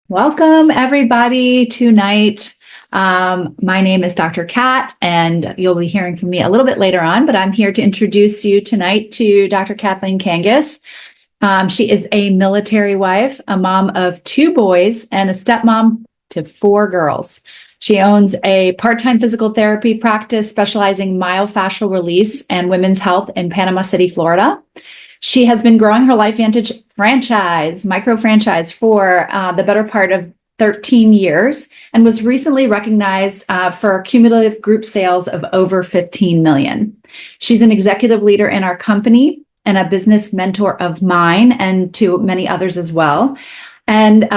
Welcome, everybody, tonight. My name is Dr. Kat, and you'll be hearing from me a little bit later on, but I'm here to introduce you tonight to Dr. Kathleen Kangas. She is a military wife, a mom of 2 boys, and a stepmom to 4 girls. She owns a part-time physical therapy practice specializing myofascial release and women's health in Panama City, Florida. She has been growing her LifeVantage micro franchise for the better part of 13 years and was recently recognized for cumulative group sales of over 15 million. She's an executive leader in our company and a business mentor of mine and to many others as well. And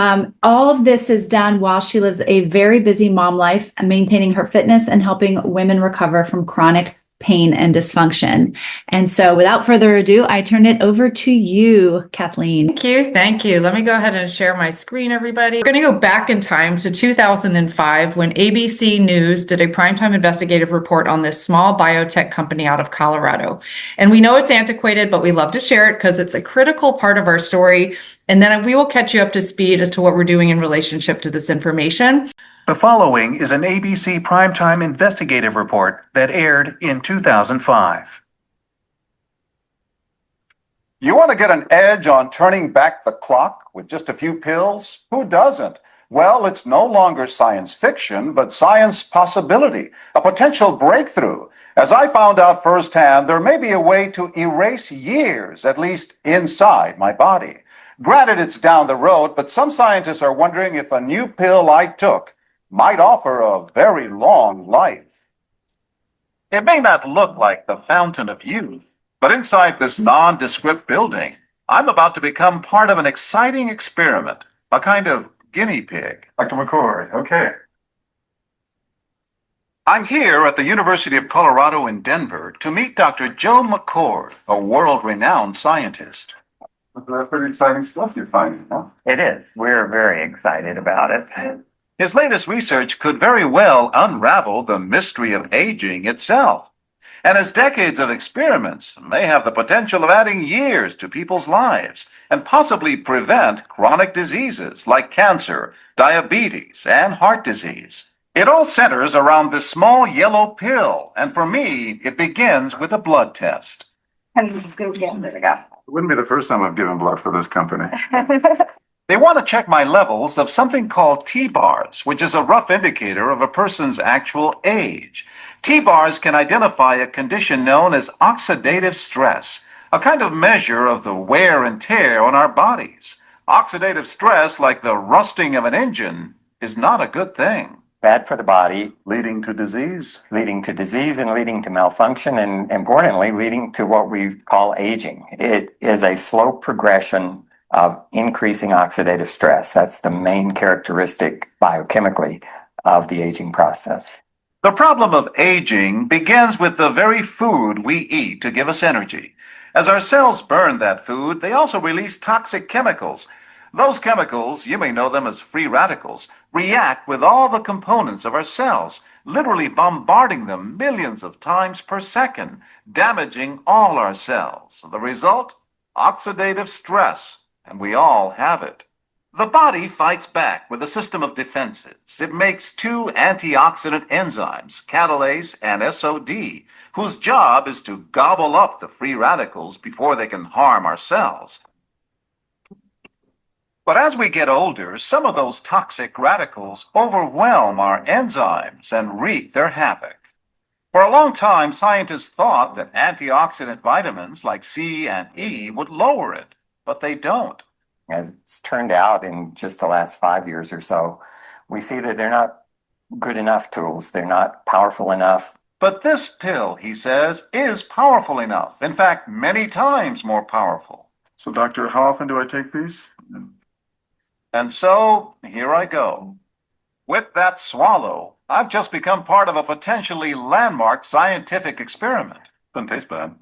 all of this is done while she lives a very busy mom life, maintaining her fitness and helping women recover from chronic pain and dysfunction. And so without further ado, I turn it over to you, Kathleen. Thank you. Let me go ahead and share my screen, everybody. We're going to go back in time to 2005 when ABC News did a primetime investigative report on this small biotech company out of Colorado. And we know it's antiquated, but we love to share it because it's a critical part of our story. And then we will catch you up to speed as to what we're doing in relationship to this information. The following is an ABC primetime investigative report that aired in 2005. You want to get an edge on turning back the clock with just a few pills? Who doesn't? Well, it's no longer science fiction, but science possibility, a potential breakthrough. As I found out firsthand, there may be a way to erase years, at least inside my body. Granted, it's down the road, but some scientists are wondering if a new pill I took might offer a very long life. It may not look like the fountain of youth, but inside this nondescript building, I'm about to become part of an exciting experiment, a kind of guinea pig. Dr. McCord, okay. I'm here at the University of Colorado in Denver to meet Dr. Joe McCord, a world-renowned scientist. That's pretty exciting stuff you're finding, huh? It is. We're very excited about it. His latest research could very well unravel the mystery of aging itself. And his decades of experiments may have the potential of adding years to people's lives and possibly prevent chronic diseases like cancer, diabetes, and heart disease. It all centers around this small yellow pill, and for me, it begins with a blood test. And this is going to get there we go. It wouldn't be the first time I've given blood for this company. They want to check my levels of something called T-bars, which is a rough indicator of a person's actual age. T-bars can identify a condition known as oxidative stress, a kind of measure of the wear and tear on our bodies. Oxidative stress, like the rusting of an engine, is not a good thing. Bad for the body, Leading to disease. leading to disease and leading to malfunction, and importantly, leading to what we call aging. It is a slow progression of increasing oxidative stress. That's the main characteristic biochemically of the aging process. The problem of aging begins with the very food we eat to give us energy. As our cells burn that food, they also release toxic chemicals. Those chemicals, you may know them as free radicals, react with all the components of our cells, literally bombarding them millions of times per second, damaging all our cells. The result? Oxidative stress. And we all have it. The body fights back with a system of defenses. It makes 2 antioxidant enzymes, catalase and SOD, whose job is to gobble up the free radicals before they can harm our cells. But as we get older, some of those toxic radicals overwhelm our enzymes and wreak their havoc. For a long time, scientists thought that antioxidant vitamins like C and E would lower it. But they don't. As it's turned out in just the last 5 years or so, we see that they're not good enough tools. They're not powerful enough. But this pill, he says, is powerful enough. In fact, many times more powerful. So, doctor, how often do I take these? And so, here I go. With that swallow, I've just become part of a potentially landmark scientific experiment. Doesn't taste bad.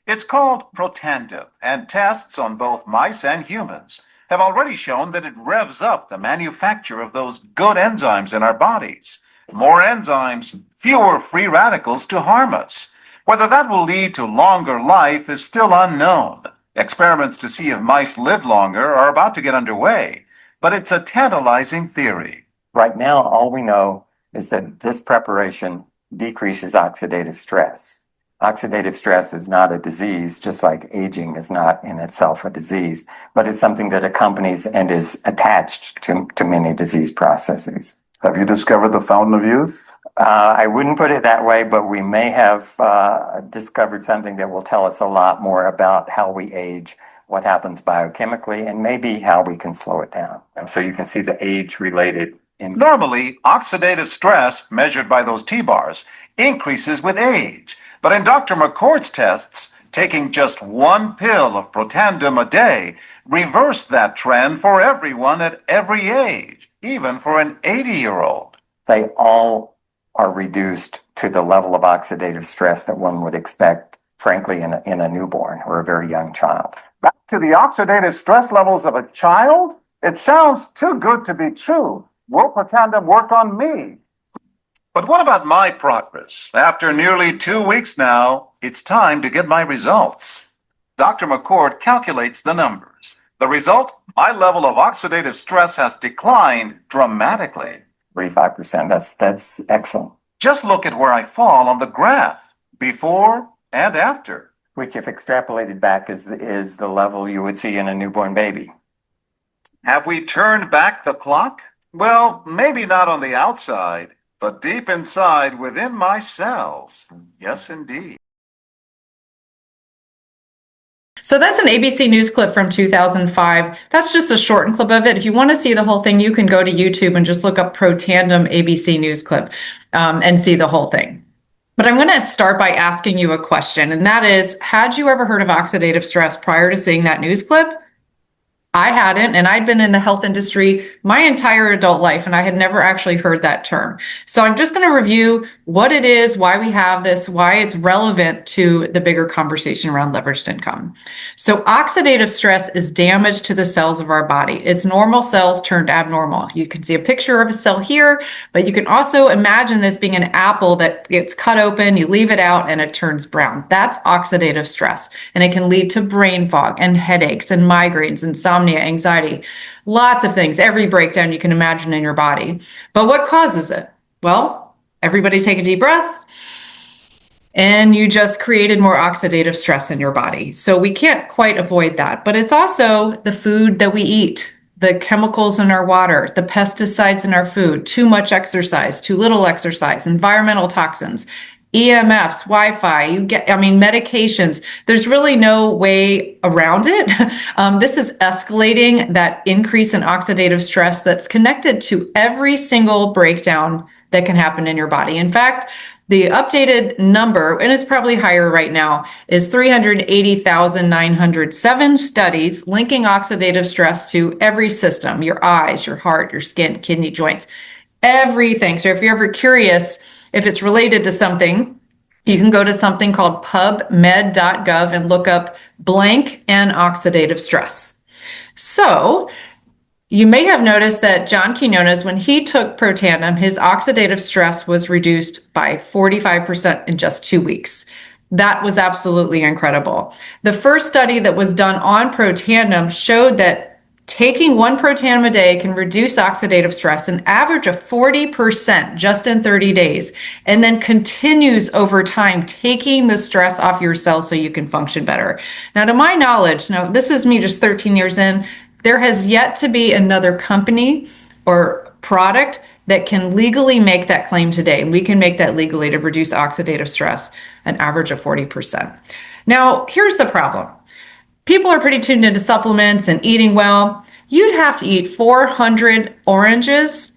It's called Protandim, and tests on both mice and humans have already shown that it revs up the manufacture of those good enzymes in our bodies. More enzymes, fewer free radicals to harm us. Whether that will lead to longer life is still unknown. Experiments to see if mice live longer are about to get underway. but it's a tantalizing theory. Right now, all we know is that this preparation decreases oxidative stress. Oxidative stress is not a disease, just like aging is not in itself a disease, but it's something that accompanies and is attached to many disease processes. Have you discovered the fountain of youth? I wouldn't put it that way, but we may have discovered something that will tell us a lot more about how we age, what happens biochemically, and maybe how we can slow it down. So you can see the age-related. Normally, oxidative stress, measured by those T-bars, increases with age. But in Dr. McCord's tests, taking just one pill of Protandim a day reversed that trend for everyone at every age, even for an 80-year-old. They all are reduced to the level of oxidative stress that one would expect, frankly, in a newborn or a very young child. Back to the oxidative stress levels of a child? It sounds too good to be true. Will Protandim work on me? But what about my progress? After nearly 2 weeks now, it's time to get my results. Dr. McCord calculates the numbers. The result, my level of oxidative stress has declined dramatically. 35%, that's excellent. Just look at where I fall on the graph, before and after. Which, if extrapolated back, is the level you would see in a newborn baby. Have we turned back the clock? Well, maybe not on the outside, but deep inside within my cells. Yes, indeed. So that's an ABC News clip from 2005. That's just a shortened clip of it. If you want to see the whole thing, you can go to YouTube and just look up Protandim ABC News clip and see the whole thing. But I'm going to start by asking you a question, and that is, had you ever heard of oxidative stress prior to seeing that news clip? I hadn't, and I'd been in the health industry my entire adult life, and I had never actually heard that term. So I'm just going to review what it is, why we have this, why it's relevant to the bigger conversation around leveraged income. So oxidative stress is damage to the cells of our body. It's normal cells turned abnormal. You can see a picture of a cell here, but you can also imagine this being an apple that gets cut open, you leave it out, and it turns brown. That's oxidative stress, and it can lead to brain fog and headaches and migraines, insomnia, anxiety, lots of things, every breakdown you can imagine in your body. But what causes it? Well, everybody take a deep breath. And you just created more oxidative stress in your body. So we can't quite avoid that. But it's also the food that we eat, the chemicals in our water, the pesticides in our food, too much exercise, too little exercise, environmental toxins, EMFs, Wi-Fi, medications. There's really no way around it. This is escalating that increase in oxidative stress that's connected to every single breakdown that can happen in your body. In fact, the updated number, and it's probably higher right now, is 380,907 studies linking oxidative stress to every system, your eyes, your heart, your skin, kidney, joints, everything. So if you're ever curious if it's related to something, you can go to something called pubmed.gov and look up blank and oxidative stress. So you may have noticed that John Quinones, when he took Protandim, his oxidative stress was reduced by 45% in just 2 weeks. That was absolutely incredible. The first study that was done on Protandim showed that taking one Protandim a day can reduce oxidative stress an average of 40% just in 30 days, and then continues over time, taking the stress off your cells so you can function better. Now, to my knowledge, now this is me just 13 years in, there has yet to be another company or product that can legally make that claim today. And we can make that legally to reduce oxidative stress an average of 40%. Now, here's the problem. People are pretty tuned into supplements and eating well. You'd have to eat 400 oranges,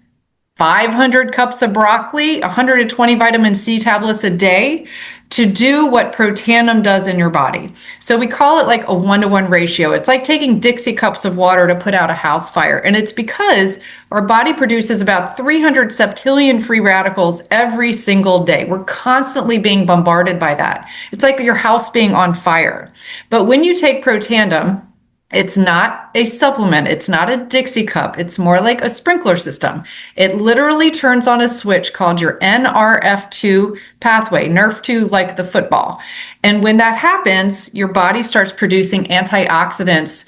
500 cups of broccoli, 120 vitamin C tablets a day to do what Protandim does in your body. So we call it like a 1-to-1 ratio. It's like taking Dixie cups of water to put out a house fire. And it's because our body produces about 300 septillion free radicals every single day. We're constantly being bombarded by that. It's like your house being on fire. But when you take Protandim, it's not a supplement. It's not a Dixie cup. It's more like a sprinkler system. It literally turns on a switch called your NRF2 pathway, NRF2 like the football. And when that happens, your body starts producing antioxidants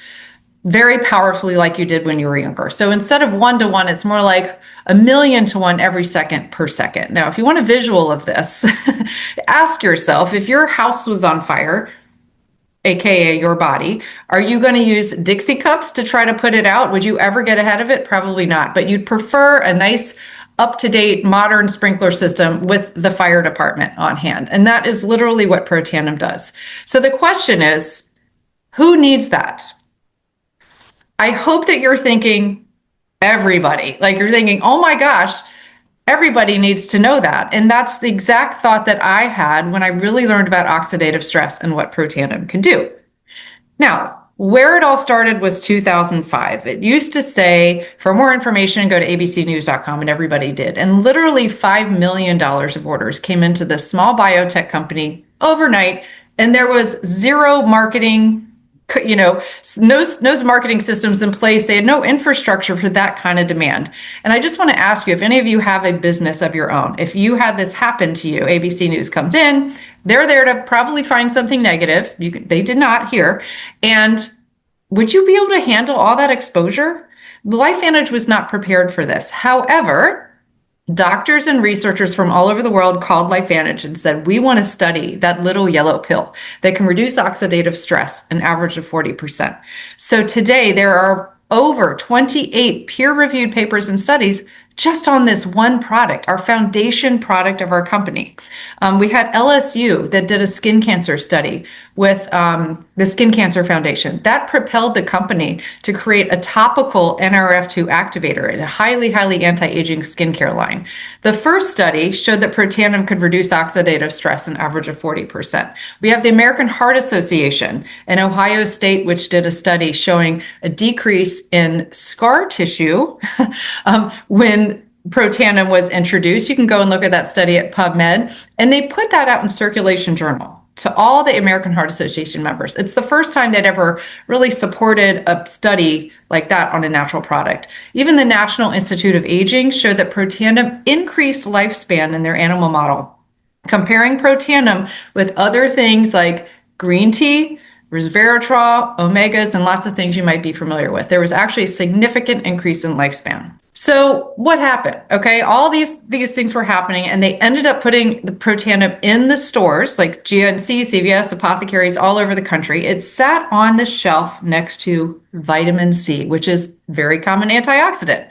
very powerfully like you did when you were younger. So instead of 1-to-1, it's more like 1,000,000 to 1 every second per second. Now, if you want a visual of this, ask yourself, if your house was on fire, AKA your body, are you going to use Dixie cups to try to put it out? Would you ever get ahead of it? Probably not, but you'd prefer a nice up-to-date modern sprinkler system with the fire department on hand. And that is literally what Protandim does. So the question is, who needs that? I hope that you're thinking everybody, like you're thinking, oh my gosh, everybody needs to know that. And that's the exact thought that I had when I really learned about oxidative stress and what Protandim can do. Now, where it all started was 2005. It used to say, for more information, go to abcnews.com, and everybody did. And literally $5 million of orders came into this small biotech company overnight, and there was zero marketing, no marketing systems in place. They had no infrastructure for that kind of demand. And I just want to ask you, if any of you have a business of your own, if you had this happen to you, ABC News comes in, they're there to probably find something negative. They did not here. And would you be able to handle all that exposure? LifeVantage was not prepared for this. However, doctors and researchers from all over the world called LifeVantage and said, we want to study that little yellow pill that can reduce oxidative stress an average of 40%. So today there are over 28 peer-reviewed papers and studies just on this one product, our foundation product of our company. We had LSU that did a skin cancer study with the Skin Cancer Foundation. That propelled the company to create a topical NRF2 activator, a highly, highly anti-aging skincare line. The first study showed that Protandim could reduce oxidative stress an average of 40%. We have the American Heart Association and Ohio State, which did a study showing a decrease in scar tissue when Protandim was introduced. You can go and look at that study at PubMed, and they put that out in Circulation Journal to all the American Heart Association members. It's the first time they'd ever really supported a study like that on a natural product. Even the National Institute of Aging showed that Protandim increased lifespan in their animal model. Comparing Protandim with other things like green tea, resveratrol, omegas, and lots of things you might be familiar with, there was actually a significant increase in lifespan. So what happened? Okay, all these things were happening, and they ended up putting the Protandim in the stores like GNC, CVS, apothecaries all over the country. It sat on the shelf next to vitamin C, which is a very common antioxidant.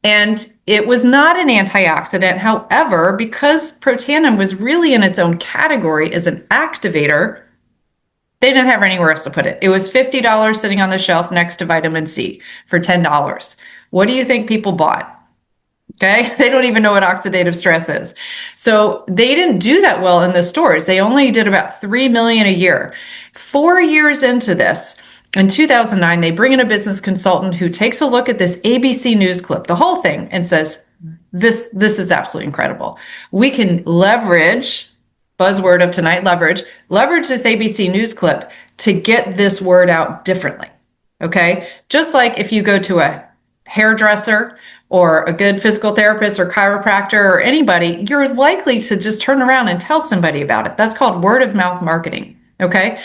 And it was not an antioxidant. However, because Protandim was really in its own category as an activator, they didn't have anywhere else to put it. It was $50 sitting on the shelf next to vitamin C for $10. What do you think people bought? Okay, they don't even know what oxidative stress is. So they didn't do that well in the stores. They only did about 3 million a year. 4 years into this, in 2009, they bring in a business consultant who takes a look at this ABC News clip, the whole thing, and says, this is absolutely incredible. We can leverage, buzzword of tonight, leverage this ABC News clip to get this word out differently. Okay, just like if you go to a hairdresser or a good physical therapist or chiropractor or anybody, you're likely to just turn around and tell somebody about it. That's called word of mouth marketing, okay?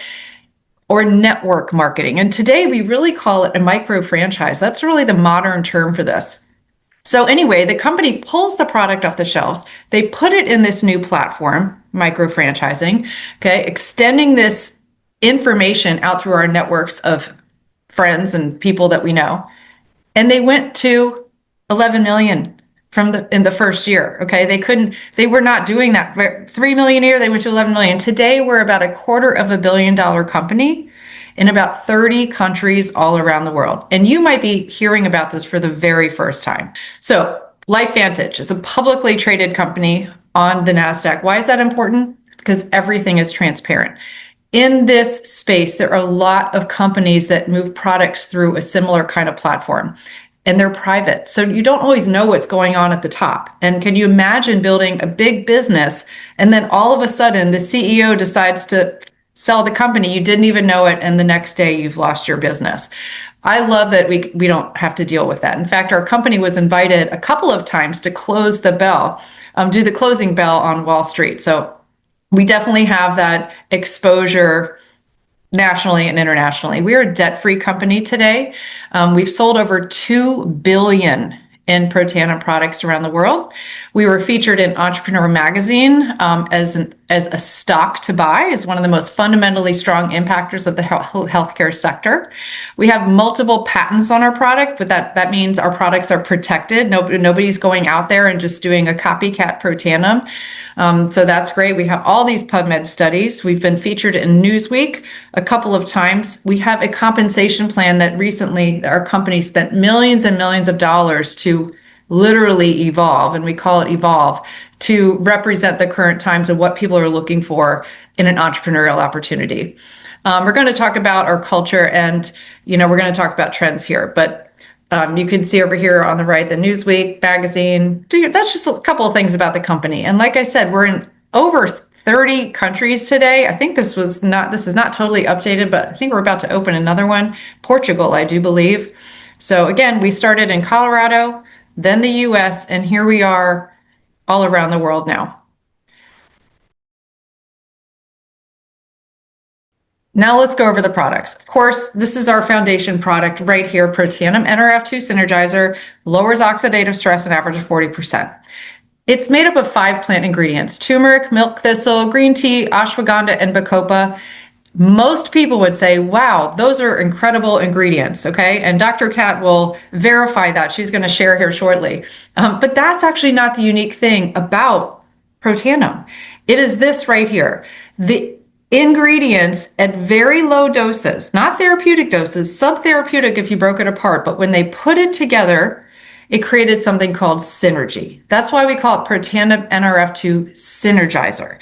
Or network marketing. And today we really call it a micro franchise. That's really the modern term for this. So anyway, the company pulls the product off the shelves. They put it in this new platform, micro franchising, okay, extending this information out through our networks of friends and people that we know. And they went to 11 million in the first year. Okay. They were not doing that. 3 million a year, they went to 11 million. Today, we're about $250 million company in about 30 countries all around the world. And you might be hearing about this for the very first time. So LifeVantage is a publicly traded company on the NASDAQ. Why is that important? It's because everything is transparent. In this space, there are a lot of companies that move products through a similar kind of platform, and they're private. So you don't always know what's going on at the top. And can you imagine building a big business and then all of a sudden the CEO decides to sell the company, you didn't even know it, and the next day you've lost your business. I love that we don't have to deal with that. In fact, our company was invited a couple of times to close the bell, do the closing bell on Wall Street. So we definitely have that exposure, nationally and internationally. We are a debt-free company today. We've sold over 2 billion in Protandim products around the world. We were featured in Entrepreneur Magazine as a stock to buy, as one of the most fundamentally strong impactors of the healthcare sector. We have multiple patents on our product, but that means our products are protected. Nobody's going out there and just doing a copycat Protandim. So that's great. We have all these PubMed studies. We've been featured in Newsweek a couple of times. We have a compensation plan that recently our company spent millions and millions of dollars to literally evolve, and we call it evolve, to represent the current times and what people are looking for in an entrepreneurial opportunity. We're going to talk about our culture, and we're going to talk about trends here, but you can see over here on the right, the Newsweek magazine. That's just a couple of things about the company. And like I said, we're in over 30 countries today. I think this is not totally updated, but I think we're about to open another one, Portugal, I do believe. So again, we started in Colorado, then the US, and here we are all around the world now. Now let's go over the products. Of course, this is our foundation product right here, Protandim NRF2 Synergizer, lowers oxidative stress an average of 40%. It's made up of 5 plant ingredients: turmeric, milk thistle, green tea, ashwagandha, and bacopa. Most people would say, wow, those are incredible ingredients, okay? And Dr. Kat will verify that. She's going to share here shortly. But that's actually not the unique thing about Protandim. It is this right here. The ingredients at very low doses, not therapeutic doses, subtherapeutic if you broke it apart, but when they put it together, it created something called synergy. That's why we call it Protandim NRF2 Synergizer.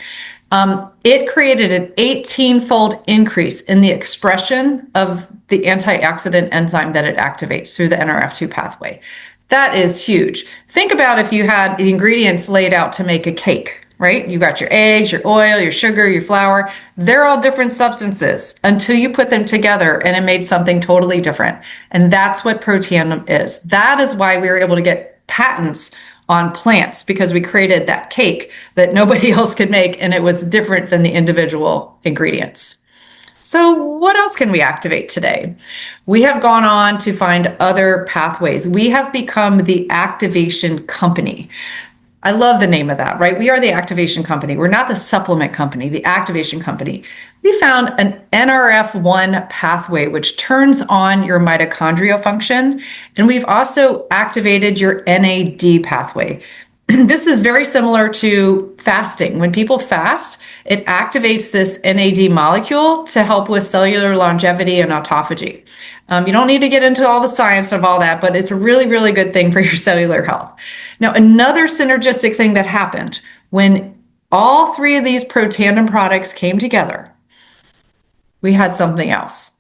It created an 18-fold increase in the expression of the antioxidant enzyme that it activates through the NRF2 pathway. That is huge. Think about if you had the ingredients laid out to make a cake, right? You got your eggs, your oil, your sugar, your flour. They're all different substances until you put them together and it made something totally different. And that's what Protandim is. That is why we were able to get patents on plants, because we created that cake that nobody else could make, and it was different than the individual ingredients. So what else can we activate today? We have gone on to find other pathways. We have become the activation company. I love the name of that, right? We are the activation company. We're not the supplement company, the activation company. We found an NRF1 pathway, which turns on your mitochondrial function. And we've also activated your NAD pathway. This is very similar to fasting. When people fast, it activates this NAD molecule to help with cellular longevity and autophagy. You don't need to get into all the science of all that, but it's a really, really good thing for your cellular health. Now, another synergistic thing that happened when all 3 of these Protandim products came together, we had something else.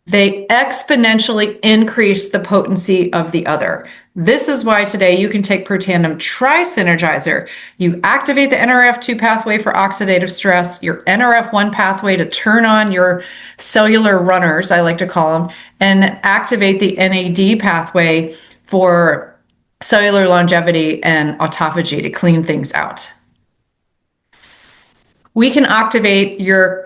They exponentially increased the potency of the other. This is why today you can take Protandim Tri-Synergizer. You activate the NRF2 pathway for oxidative stress, your NRF1 pathway to turn on your cellular runners, I like to call them, and activate the NAD pathway for cellular longevity and autophagy to clean things out. We can activate your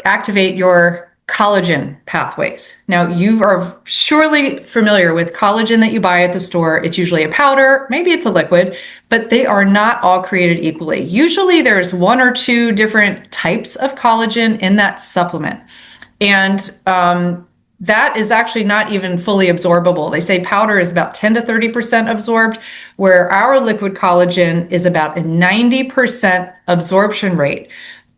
collagen pathways. Now, you are surely familiar with collagen that you buy at the store. It's usually a powder, maybe it's a liquid, but they are not all created equally. Usually there's 1 or 2 different types of collagen in that supplement. And that is actually not even fully absorbable. They say powder is about 10 to 30% absorbed, where our liquid collagen is about a 90% absorption rate.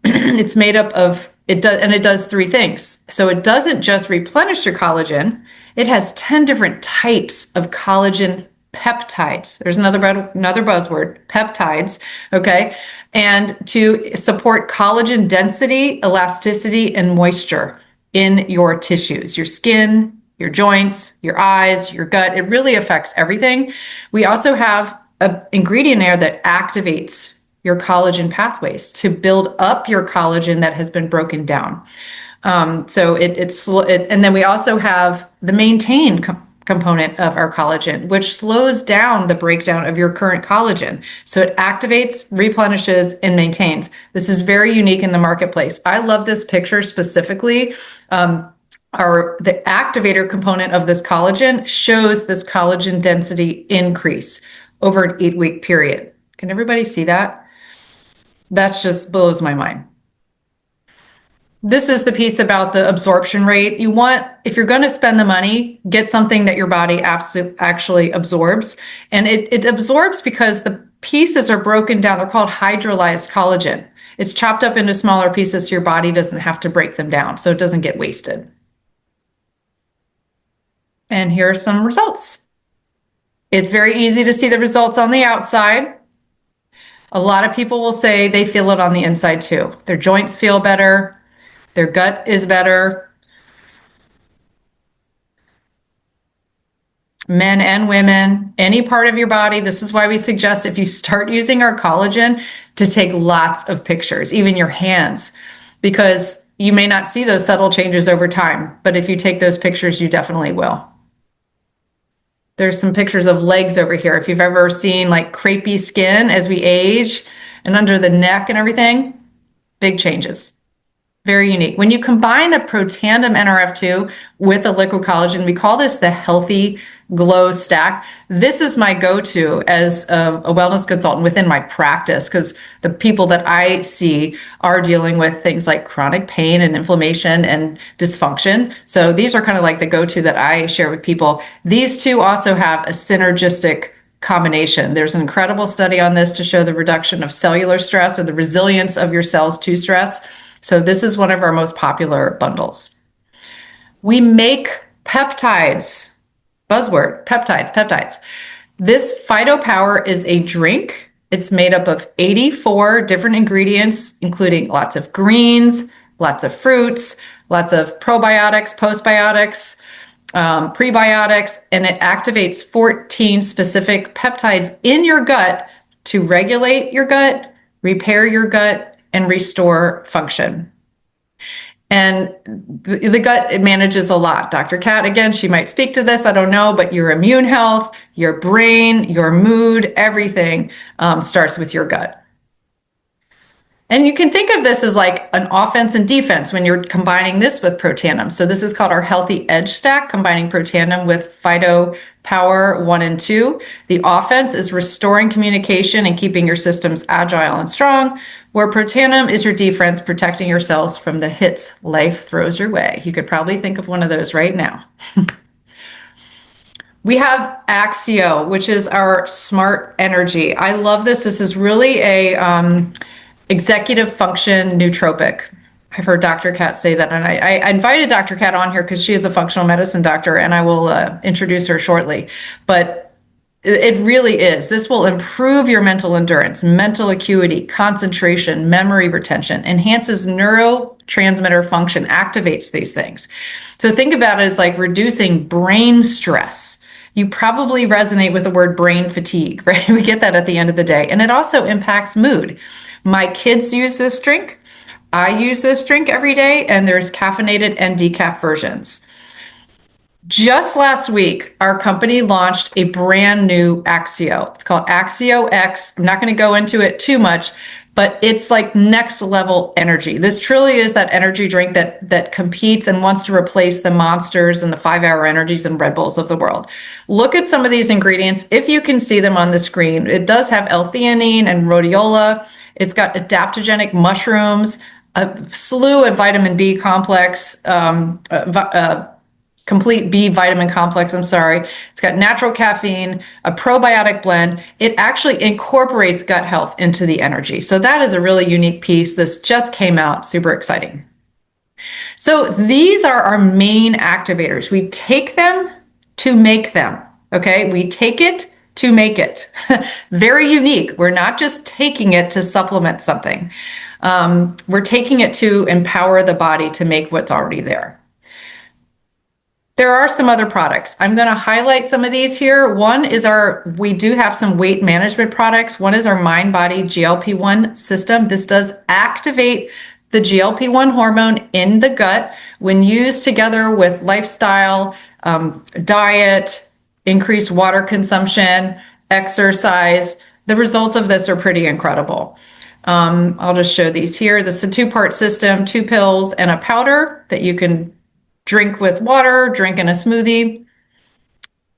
It's made up of it does 3 things. So it doesn't just replenish your collagen. It has 10 different types of collagen peptides. There's another buzzword, peptides, okay? And to support collagen density, elasticity, and moisture in your tissues, your skin, your joints, your eyes, your gut. It really affects everything. We also have an ingredient there that activates your collagen pathways to build up your collagen that has been broken down. And then we also have the maintain component of our collagen, which slows down the breakdown of your current collagen. So it activates, replenishes, and maintains. This is very unique in the marketplace. I love this picture specifically. The activator component of this collagen shows this collagen density increase over an 8-week period. Can everybody see that? That just blows my mind. This is the piece about the absorption rate. You want, if you're going to spend the money, get something that your body actually absorbs. And it absorbs because the pieces are broken down. They're called hydrolyzed collagen. It's chopped up into smaller pieces so your body doesn't have to break them down, so it doesn't get wasted. And here are some results. It's very easy to see the results on the outside. A lot of people will say they feel it on the inside too. Their joints feel better. Their gut is better. Men and women, any part of your body. This is why we suggest if you start using our collagen to take lots of pictures, even your hands, because you may not see those subtle changes over time, but if you take those pictures, you definitely will. There's some pictures of legs over here. If you've ever seen like crepey skin as we age and under the neck and everything, big changes. Very unique. When you combine a Protandim NRF2 with a liquid collagen, we call this the healthy glow stack. This is my go-to as a wellness consultant within my practice, because the people that I see are dealing with things like chronic pain and inflammation and dysfunction. So these are kind of like the go-to that I share with people. These two also have a synergistic combination. There's an incredible study on this to show the reduction of cellular stress or the resilience of your cells to stress. So this is one of our most popular bundles. We make peptides. Buzzword, peptides. This PhytoPower is a drink. It's made up of 84 different ingredients, including lots of greens, lots of fruits, lots of probiotics, postbiotics, prebiotics, and it activates 14 specific peptides in your gut to regulate your gut, repair your gut, and restore function. And the gut, it manages a lot. Dr. Kat, again, she might speak to this, I don't know, but your immune health, your brain, your mood, everything starts with your gut. And you can think of this as like an offense and defense when you're combining this with Protandim. So this is called our Healthy Edge Stack, combining Protandim with PhytoPower 1 and 2. The offense is restoring communication and keeping your systems agile and strong, where Protandim is your defense, protecting your cells from the hits life throws your way. You could probably think of one of those right now. We have Axio, which is our smart energy. I love this. This is really a executive function nootropic. I've heard Dr. Kat say that, and I invited Dr. Kat on here because she is a functional medicine doctor, and I will introduce her shortly. But it really is. This will improve your mental endurance, mental acuity, concentration, memory retention, enhances neurotransmitter function, activates these things. So think about it as like reducing brain stress. You probably resonate with the word brain fatigue, right? We get that at the end of the day. And it also impacts mood. My kids use this drink. I use this drink every day, and there's caffeinated and decaf versions. Just last week, our company launched a brand new Axio. It's called Axio X. I'm not going to go into it too much, but it's like next level energy. This truly is that energy drink that competes and wants to replace the Monsters and the 5-Hour Energies and Red Bulls of the world. Look at some of these ingredients. If you can see them on the screen, it does have L-theanine and rhodiola. It's got adaptogenic mushrooms, a slew of vitamin B complex, complete B vitamin complex, It's got natural caffeine, a probiotic blend. It actually incorporates gut health into the energy. So that is a really unique piece. This just came out, super exciting. So these are our main activators. We take them to make them, okay? We take it to make it. Very unique. We're not just taking it to supplement something. We're taking it to empower the body to make what's already there. There are some other products. I'm going to highlight some of these here. One is we do have some weight management products. One is our mind-body GLP-1 system. This does activate the GLP-1 hormone in the gut when used together with lifestyle, diet, increased water consumption, exercise. The results of this are pretty incredible. I'll just show these here. This is a 2-part system, 2 pills and a powder that you can drink with water, drink in a smoothie.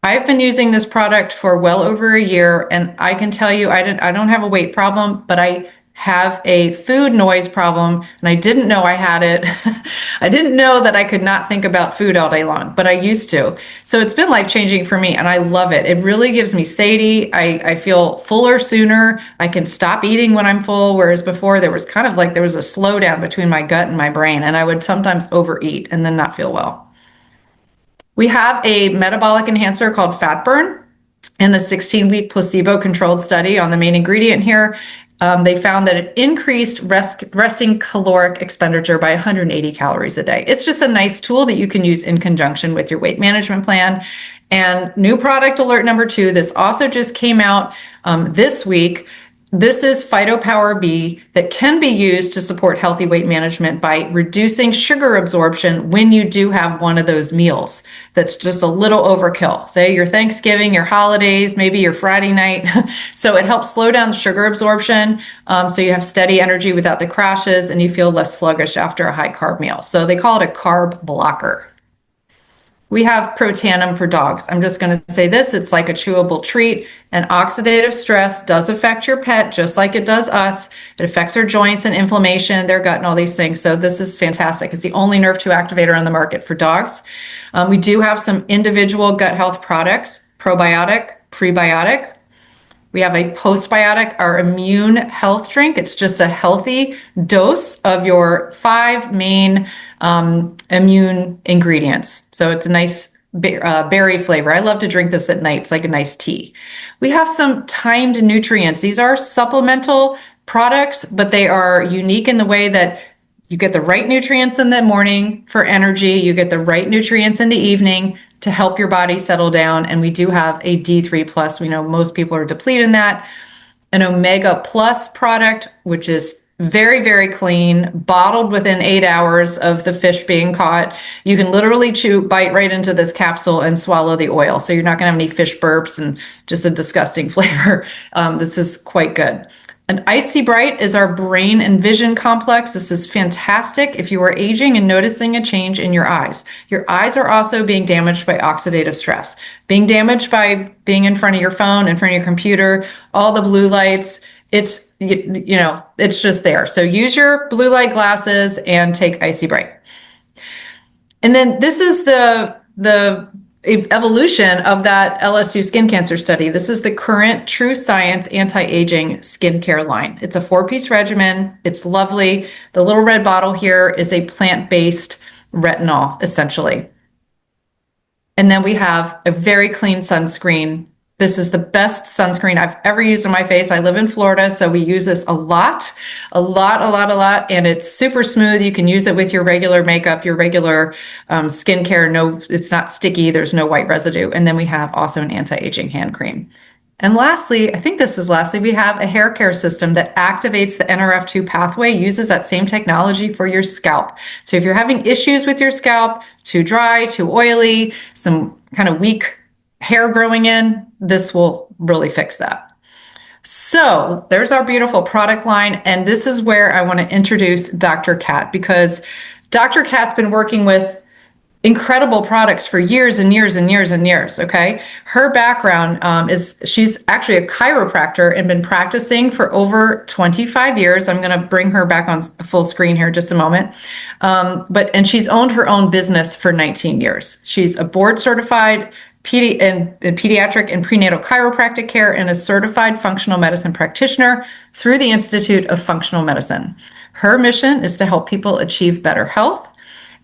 I've been using this product for well over a year, and I can tell you I don't have a weight problem, but I have a food noise problem, and I didn't know I had it. I didn't know that I could not think about food all day long, but I used to. So it's been life-changing for me, and I love it. It really gives me satiety. I feel fuller sooner. I can stop eating when I'm full, whereas before there was kind of like there was a slowdown between my gut and my brain, and I would sometimes overeat and then not feel well. We have a metabolic enhancer called fat burn. In the 16-week placebo-controlled study on the main ingredient here, they found that it increased resting caloric expenditure by 180 calories a day. It's just a nice tool that you can use in conjunction with your weight management plan. And new product alert number 2, this also just came out this week. This is PhytoPower B that can be used to support healthy weight management by reducing sugar absorption when you do have one of those meals that's just a little overkill. Say your Thanksgiving, your holidays, maybe your Friday night. So it helps slow down sugar absorption, so you have steady energy without the crashes and you feel less sluggish after a high carb meal. So they call it a carb blocker. We have Protandim for dogs. I'm just going to say this, it's like a chewable treat, and oxidative stress does affect your pet just like it does us. It affects their joints and inflammation, their gut and all these things. So this is fantastic. It's the only nerve 2 activator on the market for dogs. We do have some individual gut health products, probiotic, prebiotic. We have a postbiotic, our immune health drink. It's just a healthy dose of your 5 main immune ingredients. So it's a nice berry flavor. I love to drink this at night. It's like a nice tea. We have some timed nutrients. These are supplemental products, but they are unique in the way that you get the right nutrients in the morning for energy. You get the right nutrients in the evening to help your body settle down. And we do have a D3 plus. We know most people are depleted in that. An omega plus product, which is very, very clean, bottled within 8 hours of the fish being caught. You can literally bite right into this capsule and swallow the oil. So you're not going to have any fish burps and just a disgusting flavor. This is quite good. An Icy Bright is our brain and vision complex. This is fantastic if you are aging and noticing a change in your eyes. Your eyes are also being damaged by oxidative stress, being damaged by being in front of your phone, in front of your computer, all the blue lights. It's it's just there. So use your blue light glasses and take Icy Bright. And then this is the evolution of that LSU skin cancer study. This is the current True Science anti-aging skincare line. It's a 4-piece regimen. It's lovely. The little red bottle here is a plant-based retinol, essentially. And then we have a very clean sunscreen. This is the best sunscreen I've ever used on my face. I live in Florida, so we use this a lot, and it's super smooth. You can use it with your regular makeup, your regular skincare. No, it's not sticky. There's no white residue. And then we have also an anti-aging hand cream. And lastly, we have a hair care system that activates the NRF2 pathway, uses that same technology for your scalp. So if you're having issues with your scalp, too dry, too oily, some kind of weak hair growing in, this will really fix that. So there's our beautiful product line. And this is where I want to introduce Dr. Kat, because Dr. Kat's been working with incredible products for years and years and years and years. Okay. Her background is she's actually a chiropractor and been practicing for over 25 years. I'm going to bring her back on the full screen here in just a moment. And she's owned her own business for 19 years. She's a board certified pediatric and prenatal chiropractic care and a certified functional medicine practitioner through the Institute of Functional Medicine. Her mission is to help people achieve better health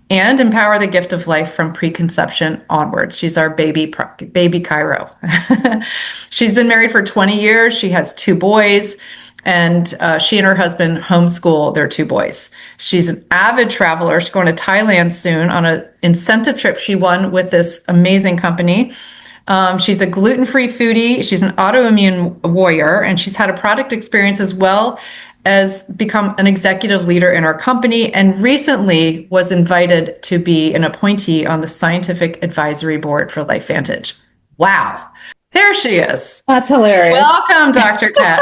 and empower the gift of life from preconception onward. She's our baby chiro. She's been married for 20 years. She has 2 boys. And she and her husband homeschool their 2 boys. She's an avid traveler. She's going to Thailand soon on an incentive trip she won with this amazing company. She's a gluten-free foodie. She's an autoimmune warrior, and she's had a product experience as well has become an executive leader in our company and recently was invited to be an appointee on the Scientific Advisory Board for LifeVantage. Wow. There she is. That's hilarious. Welcome, Dr. Kat.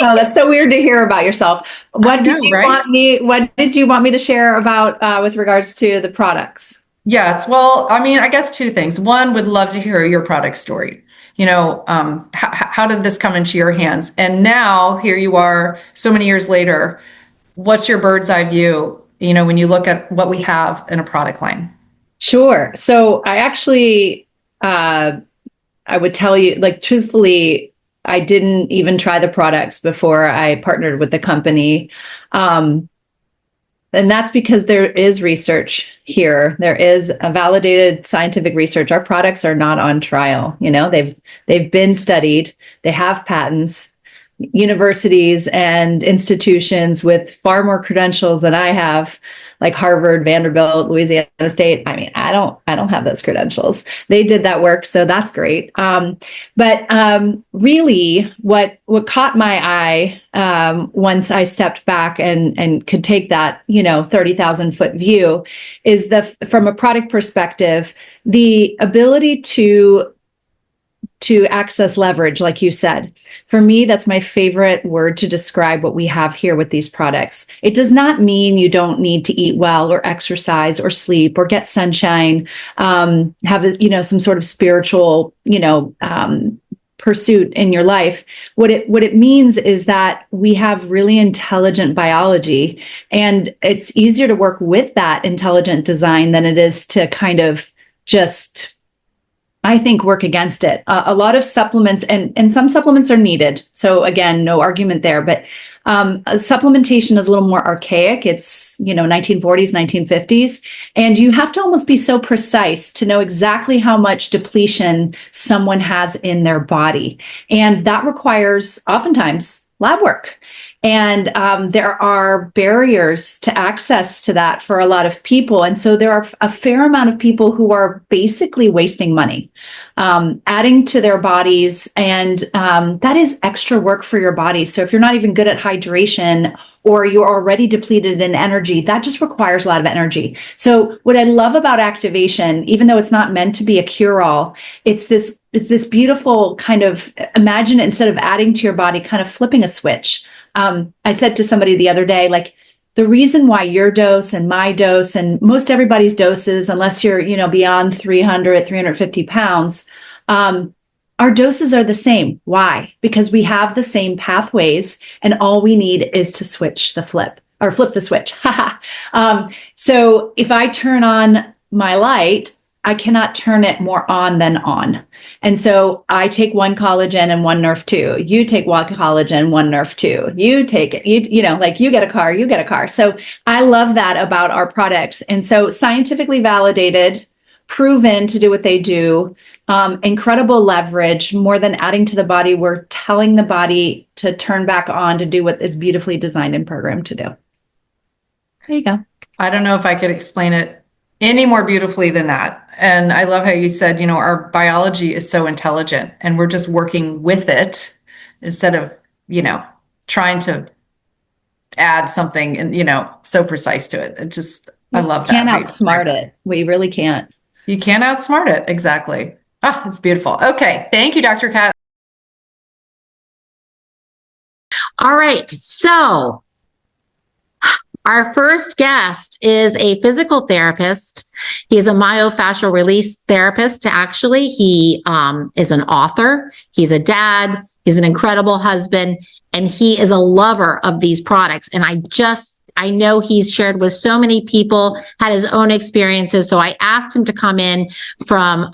Oh, that's so weird to hear about yourself. What did you want me to share about with regards to the products? Yes. Well, I mean, I guess two things. One, would love to hear your product story. How did this come into your hands? And now here you are so many years later. What's your bird's eye view, when you look at what we have in a product line? Sure. So I actually, I would tell you, like, truthfully, I didn't even try the products before I partnered with the company. And that's because there is research here. There is a validated scientific research. Our products are not on trial. They've been studied. They have patents. Universities and institutions with far more credentials than I have, like Harvard, Vanderbilt, Louisiana State. I mean, I don't have those credentials. They did that work, so that's great. But really, what caught my eye once I stepped back and could take that 30,000-foot view is from a product perspective, the ability to access leverage, like you said. For me, that's my favorite word to describe what we have here with these products. It does not mean you don't need to eat well or exercise or sleep or get sunshine, have some sort of spiritual, pursuit in your life. What it means is that we have really intelligent biology, and it's easier to work with that intelligent design than it is to kind of just, I think, work against it. A lot of supplements, and some supplements are needed. So again, no argument there, but supplementation is a little more archaic. It's, 1940s, 1950s. And you have to almost be so precise to know exactly how much depletion someone has in their body. And that requires oftentimes lab work. And there are barriers to access to that for a lot of people. And so there are a fair amount of people who are basically wasting money, adding to their bodies. And that is extra work for your body. So if you're not even good at hydration or you're already depleted in energy, that just requires a lot of energy. So what I love about activation, even though it's not meant to be a cure-all, it's this beautiful kind of, imagine it, instead of adding to your body, kind of flipping a switch. I said to somebody the other day, like, the reason why your dose and my dose and most everybody's doses, unless you're, beyond 300, 350 pounds, our doses are the same. Why? Because we have the same pathways, and all we need is to flip the switch. So if I turn on my light, I cannot turn it more on than on. And so I take one collagen and one Nerf 2. You take one collagen, one Nerf 2. You take it, you get a car, you get a car. So I love that about our products. And so scientifically validated, proven to do what they do, incredible leverage. More than adding to the body, we're telling the body to turn back on to do what it's beautifully designed and programmed to do. There you go. I don't know if I could explain it any more beautifully than that. And I love how you said, our biology is so intelligent and we're just working with it instead of, trying to add something and, so precise to it. I love that. You can't outsmart it. We really can't. You can't outsmart it. Exactly. Ah, it's beautiful. Okay. Thank you, Dr. Kat. All right. So our first guest is a physical therapist. He's a myofascial release therapist. Actually, he is an author. He's a dad. He's an incredible husband, and he is a lover of these products. And I know he's shared with so many people, had his own experiences. So I asked him to come in from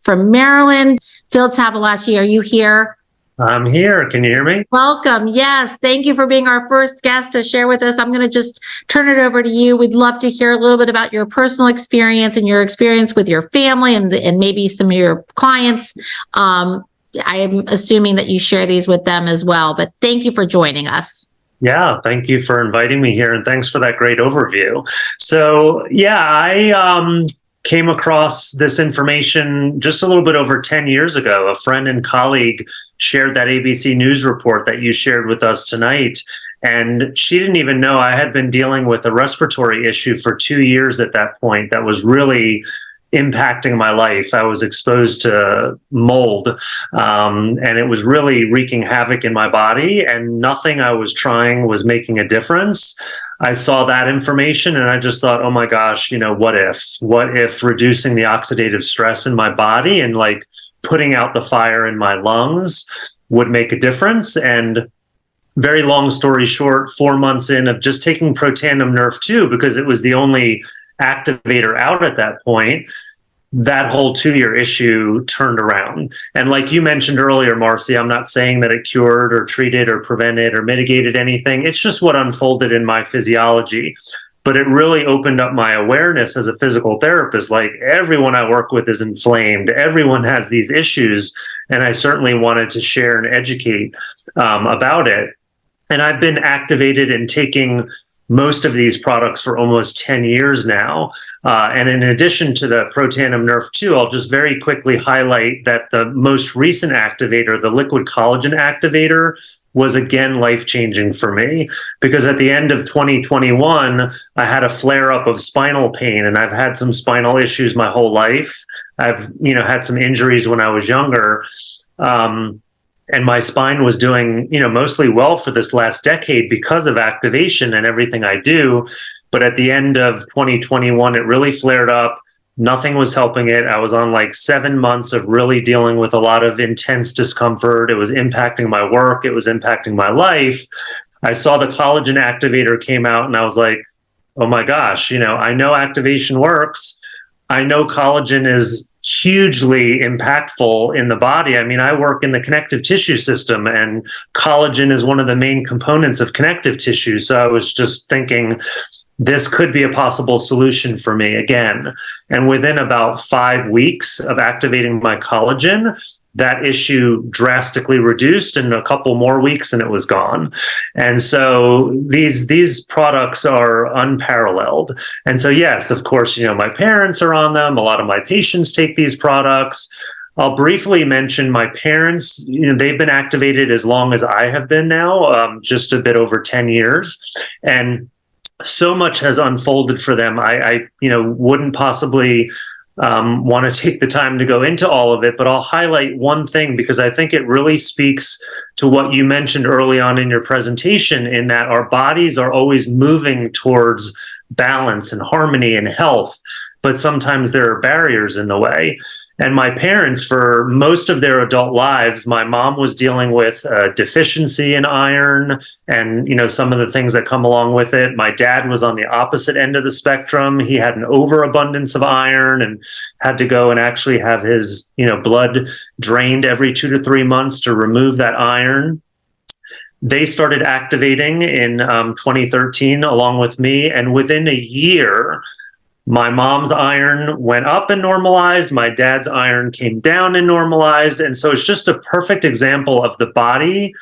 Maryland. Phil Tavolachi, are you here? I'm here. Can you hear me? Welcome. Yes. Thank you for being our first guest to share with us. I'm going to just turn it over to you. We'd love to hear a little bit about your personal experience and your experience with your family and maybe some of your clients. I am assuming that you share these with them as well, but thank you for joining us. Yeah, thank you for inviting me here, and thanks for that great overview. So, I came across this information just a little bit over 10 years ago. A friend and colleague shared that ABC News report that you shared with us tonight. And she didn't even know I had been dealing with a respiratory issue for 2 years at that point that was really impacting my life. I was exposed to mold, and it was really wreaking havoc in my body, and nothing I was trying was making a difference. I saw that information and I just thought, oh my gosh, what if reducing the oxidative stress in my body and like putting out the fire in my lungs would make a difference? And very long story short, 4 months in of just taking Protandim Nerf 2, because it was the only activator out at that point, that whole 2-year issue turned around. And like you mentioned earlier, Marcy, I'm not saying that it cured or treated or prevented or mitigated anything. It's just what unfolded in my physiology. But it really opened up my awareness as a physical therapist. Like, everyone I work with is inflamed. Everyone has these issues. And I certainly wanted to share and educate about it. And I've been activated in taking most of these products for almost 10 years now. And in addition to the Protandim Nerf 2, I'll just very quickly highlight that the most recent activator, the liquid collagen activator, was again life-changing for me, because at the end of 2021, I had a flare-up of spinal pain, and I've had some spinal issues my whole life. I've, had some injuries when I was younger. And my spine was doing, mostly well for this last decade because of activation and everything I do. But at the end of 2021, it really flared up. Nothing was helping it. I was on like 7 months of really dealing with a lot of intense discomfort. It was impacting my work. It was impacting my life. I saw the collagen activator came out and I was like, oh my gosh, I know activation works. I know collagen is hugely impactful in the body. I mean, I work in the connective tissue system, and collagen is one of the main components of connective tissue. So I was just thinking, this could be a possible solution for me again. And within about 5 weeks of activating my collagen, that issue drastically reduced, in a couple more weeks and it was gone. And so these products are unparalleled. And so, yes, of course, my parents are on them. A lot of my patients take these products. I'll briefly mention my parents. They've been activated as long as I have been now, just a bit over 10 years. And so much has unfolded for them. I wouldn't possibly want to take the time to go into all of it, but I'll highlight one thing because I think it really speaks to what you mentioned early on in your presentation, in that our bodies are always moving towards balance and harmony and health, but sometimes there are barriers in the way. And my parents, for most of their adult lives, my mom was dealing with a deficiency in iron and, some of the things that come along with it. My dad was on the opposite end of the spectrum. He had an overabundance of iron and had to go and actually have his, blood drained every 2 to 3 months to remove that iron. They started activating in 2013 along with me. And within a year, my mom's iron went up and normalized. My dad's iron came down and normalized. And so it's just a perfect example of the body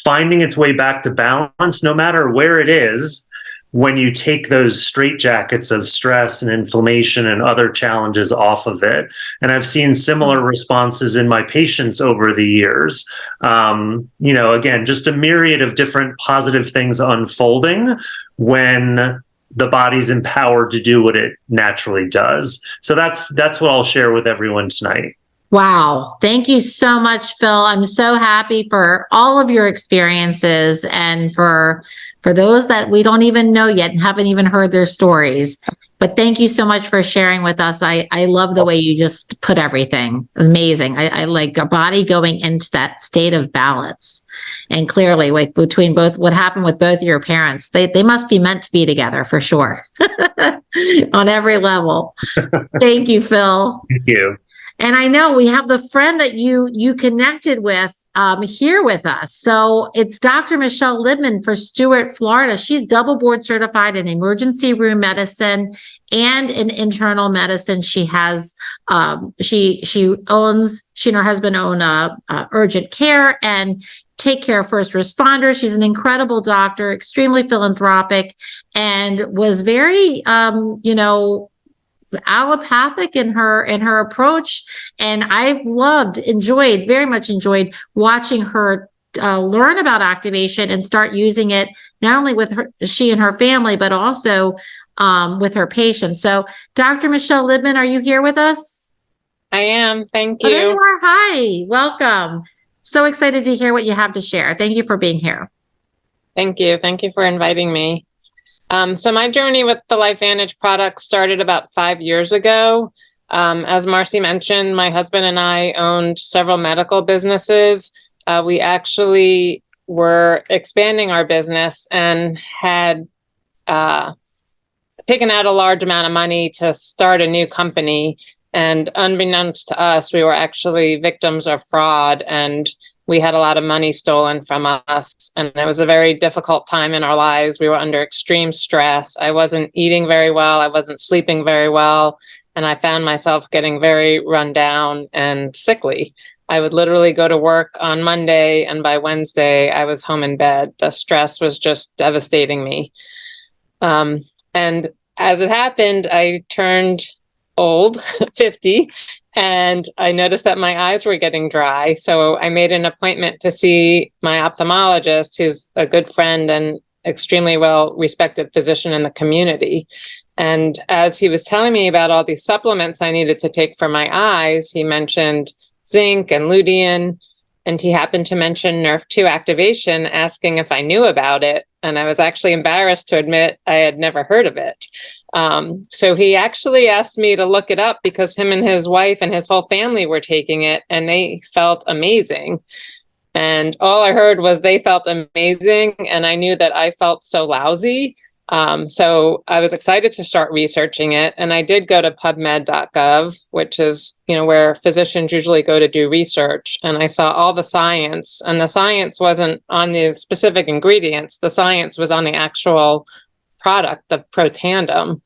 finding its way back to balance, no matter where it is, when you take those straitjackets of stress and inflammation and other challenges off of it. And I've seen similar responses in my patients over the years. Again, just a myriad of different positive things unfolding when the body's empowered to do what it naturally does. So that's what I'll share with everyone tonight. Wow. Thank you so much, Phil. I'm so happy for all of your experiences, and for those that we don't even know yet and haven't even heard their stories. But thank you so much for sharing with us. I love the way you just put everything. Amazing. I like a body going into that state of balance. And clearly, like between both, what happened with both of your parents, they must be meant to be together for sure on every level. Thank you, Phil. Thank you. And I know we have the friend that you connected with here with us. So it's Dr. Michelle Libman for Stuart, Florida. She's double board certified in emergency room medicine and in internal medicine. She has she and her husband own urgent care and take care of first responders. She's an incredible doctor, extremely philanthropic, and was very allopathic in her approach. And I've very much enjoyed watching her learn about activation and start using it not only with she and her family, but also with her patients. So, Dr. Michelle Libman, are you here with us? I am. Thank Oh, there you you. are. Hi, welcome. So excited to hear what you have to share. Thank you for being here. Thank you. Thank you for inviting me. So my journey with the LifeVantage product started about 5 years ago. As Marcy mentioned, my husband and I owned several medical businesses. We actually were expanding our business and had taken out a large amount of money to start a new company. And unbeknownst to us, we were actually victims of fraud, and we had a lot of money stolen from us. And it was a very difficult time in our lives. We were under extreme stress. I wasn't eating very well. I wasn't sleeping very well. And I found myself getting very run down and sickly. I would literally go to work on Monday, and by Wednesday, I was home in bed. The stress was just devastating me. And as it happened, I turned old, 50, and I noticed that my eyes were getting dry. So I made an appointment to see my ophthalmologist, who's a good friend and extremely well-respected physician in the community. And as he was telling me about all these supplements I needed to take for my eyes, he mentioned zinc and lutein, and he happened to mention NRF2 activation, asking if I knew about it. And I was actually embarrassed to admit I had never heard of it. So he actually asked me to look it up because him and his wife and his whole family were taking it, and they felt amazing. And all I heard was they felt amazing, and I knew that I felt so lousy. So I was excited to start researching it, and I did go to PubMed.gov, which is, where physicians usually go to do research. And I saw all the science, and the science wasn't on the specific ingredients. The science was on the actual product, the Protandim.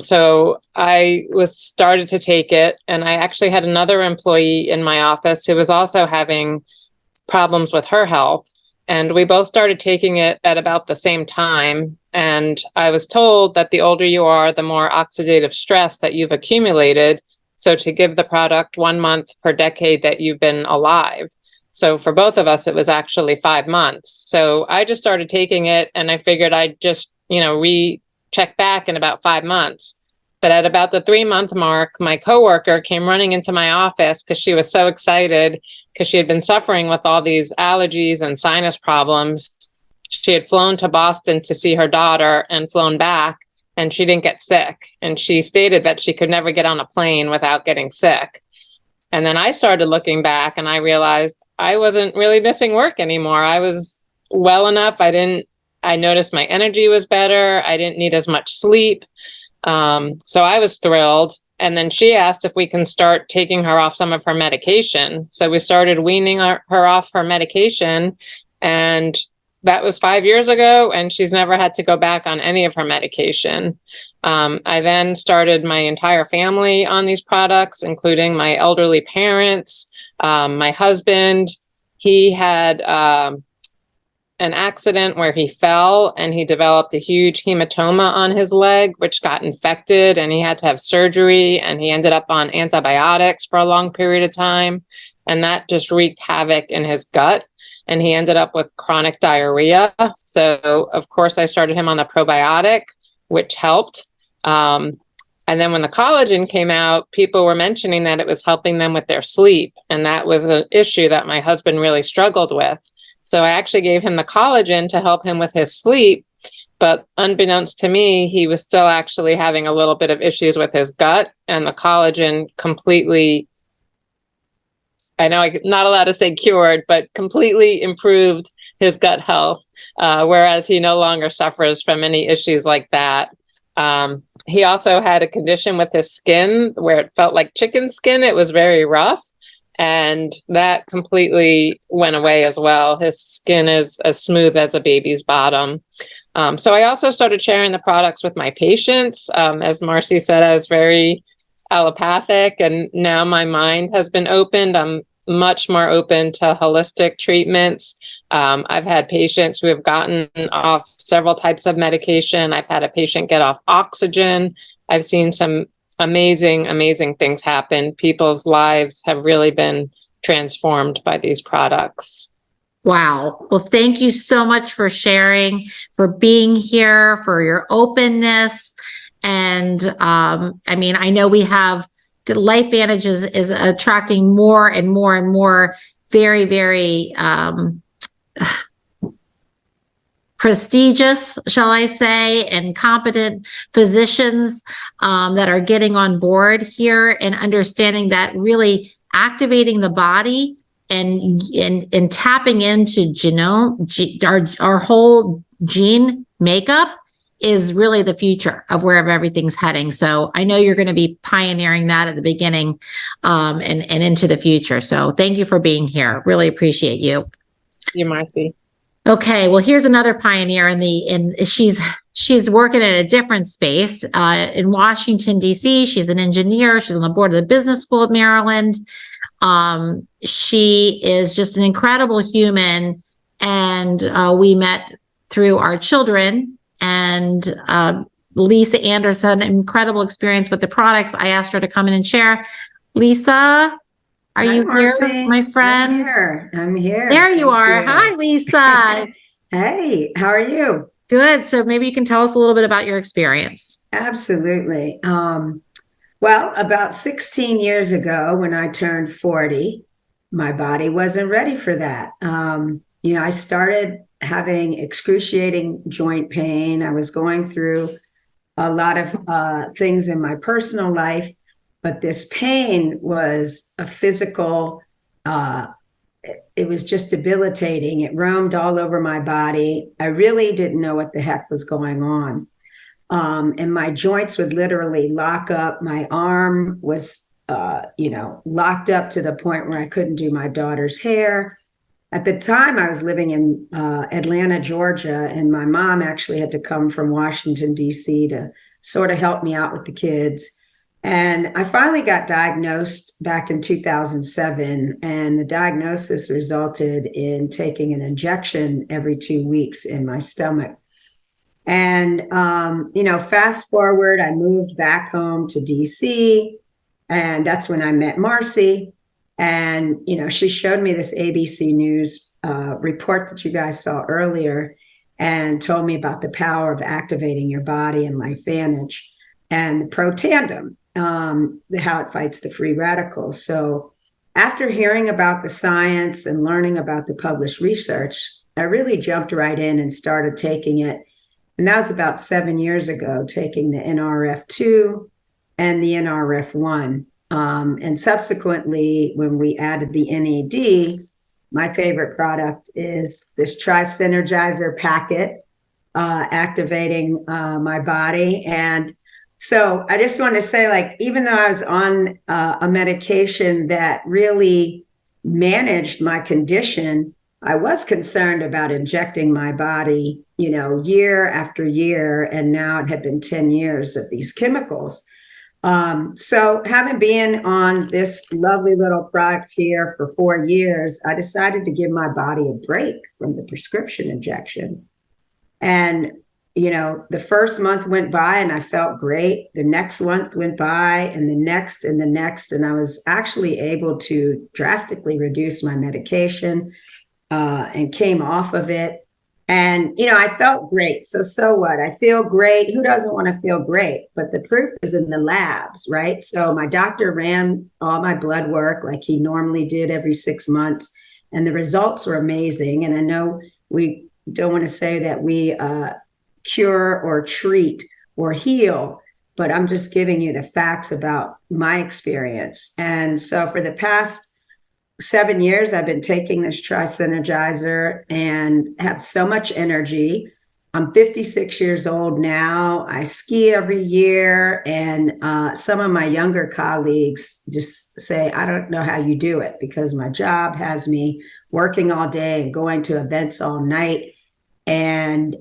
So I started to take it, and I actually had another employee in my office who was also having problems with her health. And we both started taking it at about the same time. And I was told that the older you are, the more oxidative stress that you've accumulated. So to give the product 1 month per decade that you've been alive. So for both of us, it was actually 5 months. So I just started taking it, and I figured I'd just, recheck back in about 5 months. But at about the 3-month mark, my coworker came running into my office because she was so excited because she had been suffering with all these allergies and sinus problems. She had flown to Boston to see her daughter and flown back, and she didn't get sick. And she stated that she could never get on a plane without getting sick. And then I started looking back, and I realized I wasn't really missing work anymore. I was well enough. I noticed my energy was better. I didn't need as much sleep. So I was thrilled. And then she asked if we can start taking her off some of her medication. So we started weaning her off her medication. And that was 5 years ago. And she's never had to go back on any of her medication. I then started my entire family on these products, including my elderly parents, my husband. He had an accident where he fell and he developed a huge hematoma on his leg, which got infected, and he had to have surgery, and he ended up on antibiotics for a long period of time. And that just wreaked havoc in his gut. And he ended up with chronic diarrhea. So of course I started him on the probiotic, which helped. And then when the collagen came out, people were mentioning that it was helping them with their sleep. And that was an issue that my husband really struggled with. So I actually gave him the collagen to help him with his sleep. But unbeknownst to me, he was still actually having a little bit of issues with his gut, and the collagen completely, I know I'm not allowed to say cured, but completely improved his gut health, whereas he no longer suffers from any issues like that. He also had a condition with his skin where it felt like chicken skin. It was very rough. And that completely went away as well. His skin is as smooth as a baby's bottom. So I also started sharing the products with my patients. As Marcy said, I was very allopathic, and now my mind has been opened. I'm much more open to holistic treatments. I've had patients who have gotten off several types of medication. I've had a patient get off oxygen. I've seen some amazing things happen. People's lives have really been transformed by these products. Wow. Well, thank you so much for sharing, for being here, for your openness. And I mean, I know we have the LifeVantage is attracting more and more and more very, very prestigious, shall I say, and competent physicians that are getting on board here and understanding that really activating the body and tapping into our whole gene makeup is really the future of wherever everything's heading. So I know you're going to be pioneering that at the beginning and into the future. So thank you for being here. Really appreciate you. You, Marcy. Okay, well, here's another pioneer she's working in a different space in Washington, D.C. She's an engineer. She's on the board of the Business School of Maryland. She is just an incredible human, and we met through our children. And Lisa Anderson, incredible experience with the products. I asked her to come in and share. Lisa, are you here, my friend? I'm here. There you are. Hi, Lisa. Hey, how are you? Good. So maybe you can tell us a little bit about your experience. Absolutely. Well, about 16 years ago, when I turned 40, my body wasn't ready for that. I started having excruciating joint pain. I was going through a lot of things in my personal life, but this pain was a physical, it was just debilitating. It roamed all over my body. I really didn't know what the heck was going on. And my joints would literally lock up. My arm was, locked up to the point where I couldn't do my daughter's hair. At the time, I was living in Atlanta, Georgia, and my mom actually had to come from Washington, D.C. to sort of help me out with the kids. And I finally got diagnosed back in 2007, and the diagnosis resulted in taking an injection every 2 weeks in my stomach. And, fast forward, I moved back home to DC, and that's when I met Marcy. And, she showed me this ABC News report that you guys saw earlier and told me about the power of activating your body and LifeVantage and the Protandim, how it fights the free radicals. So after hearing about the science and learning about the published research, I really jumped right in and started taking it. And that was about 7 years ago, taking the NRF2 and the NRF1. And subsequently, when we added the NAD, my favorite product is this Tri-Synergizer packet, activating my body. And so I just want to say, even though I was on a medication that really managed my condition, I was concerned about injecting my body, year after year. And now it had been 10 years of these chemicals. So having been on this lovely little product here for 4 years, I decided to give my body a break from the prescription injection. And, the first month went by and I felt great. The next month went by and the next and the next. And I was actually able to drastically reduce my medication and came off of it. And, I felt great. So what? I feel great. Who doesn't want to feel great? But the proof is in the labs, right? So my doctor ran all my blood work like he normally did every 6 months. And the results were amazing. And I know we don't want to say that we cure or treat or heal, but I'm just giving you the facts about my experience. And so for the past 7 years, I've been taking this Tri-Synergizer and have so much energy. I'm 56 years old now. I ski every year. And some of my younger colleagues just say, I don't know how you do it because my job has me working all day and going to events all night. And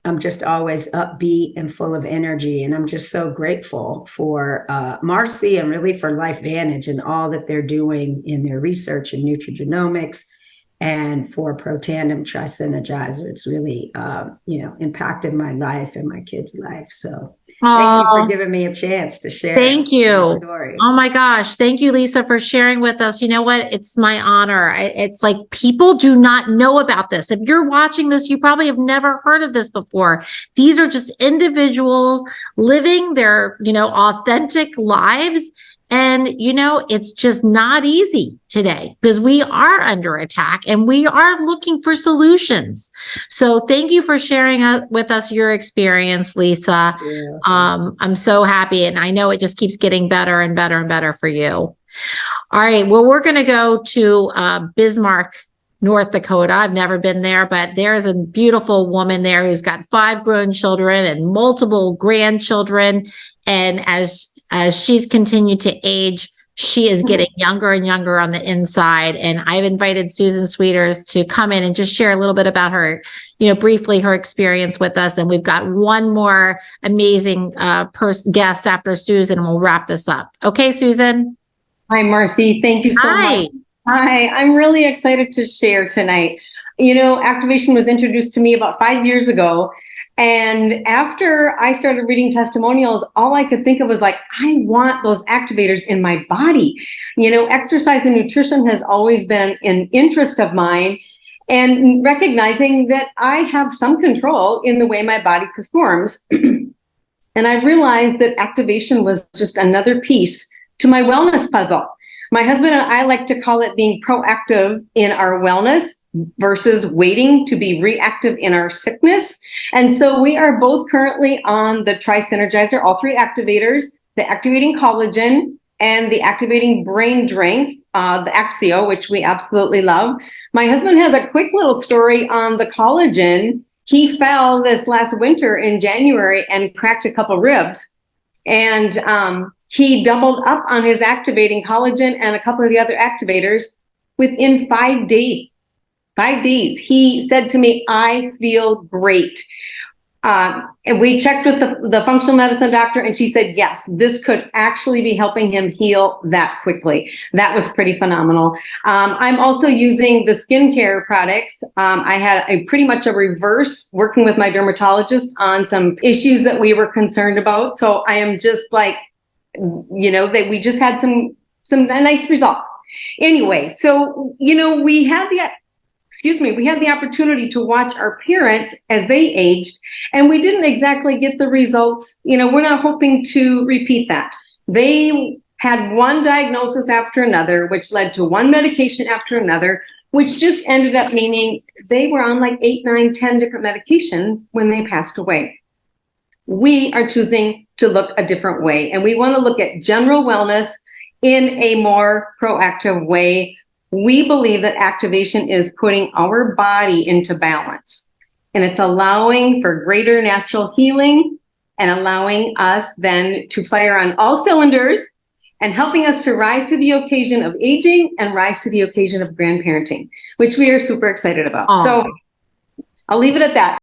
I'm just always upbeat and full of energy. And I'm just so grateful for Marcy and really for LifeVantage and all that they're doing in their research in nutrigenomics and for Protandim Trisynergizer. It's really, impacted my life and my kids' life. So thank you for giving me a chance to share. Thank you. My story. Oh my gosh. Thank you, Lisa, for sharing with us. You know what? It's my honor. It's like people do not know about this. If you're watching this, you probably have never heard of this before. These are just individuals living their, authentic lives. And, it's just not easy today because we are under attack and we are looking for solutions. So thank you for sharing with us your experience, Lisa. Yeah. I'm so happy. And I know it just keeps getting better and better and better for you. All right. Well, we're going to go to Bismarck, North Dakota. I've never been there, but there's a beautiful woman there who's got 5 grown children and multiple grandchildren. And as she's continued to age, she is getting younger and younger on the inside. And I've invited Susan Sweeters to come in and just share a little bit about her, briefly her experience with us. And we've got one more amazing guest after Susan, and we'll wrap this up. Okay, Susan? Hi, Marcy. Thank you so much. Hi, I'm really excited to share tonight. Activation was introduced to me about 5 years ago. And after I started reading testimonials, all I could think of was like, I want those activators in my body. Exercise and nutrition has always been an interest of mine, and recognizing that I have some control in the way my body performs. And I realized that activation was just another piece to my wellness puzzle. My husband and I like to call it being proactive in our wellness versus waiting to be reactive in our sickness. And so we are both currently on the Tri-Synergizer, all 3 activators, the activating collagen and the activating brain drink, the Axio, which we absolutely love. My husband has a quick little story on the collagen. He fell this last winter in January and cracked a couple ribs. And he doubled up on his activating collagen and a couple of the other activators within 5 days. 5 days. He said to me, I feel great. And we checked with the functional medicine doctor, and she said, yes, this could actually be helping him heal that quickly. That was pretty phenomenal. I'm also using the skincare products. I had pretty much a reverse working with my dermatologist on some issues that we were concerned about. So I am just like, that we just had some nice results. Anyway, so, we had the opportunity to watch our parents as they aged, and we didn't exactly get the results. We're not hoping to repeat that. They had one diagnosis after another, which led to one medication after another, which just ended up meaning they were on like 8, 9, 10 different medications when they passed away. We are choosing to look a different way, and we want to look at general wellness in a more proactive way. We believe that activation is putting our body into balance, and it's allowing for greater natural healing and allowing us then to fire on all cylinders and helping us to rise to the occasion of aging and rise to the occasion of grandparenting, which we are super excited about. Aww. So I'll leave it at that.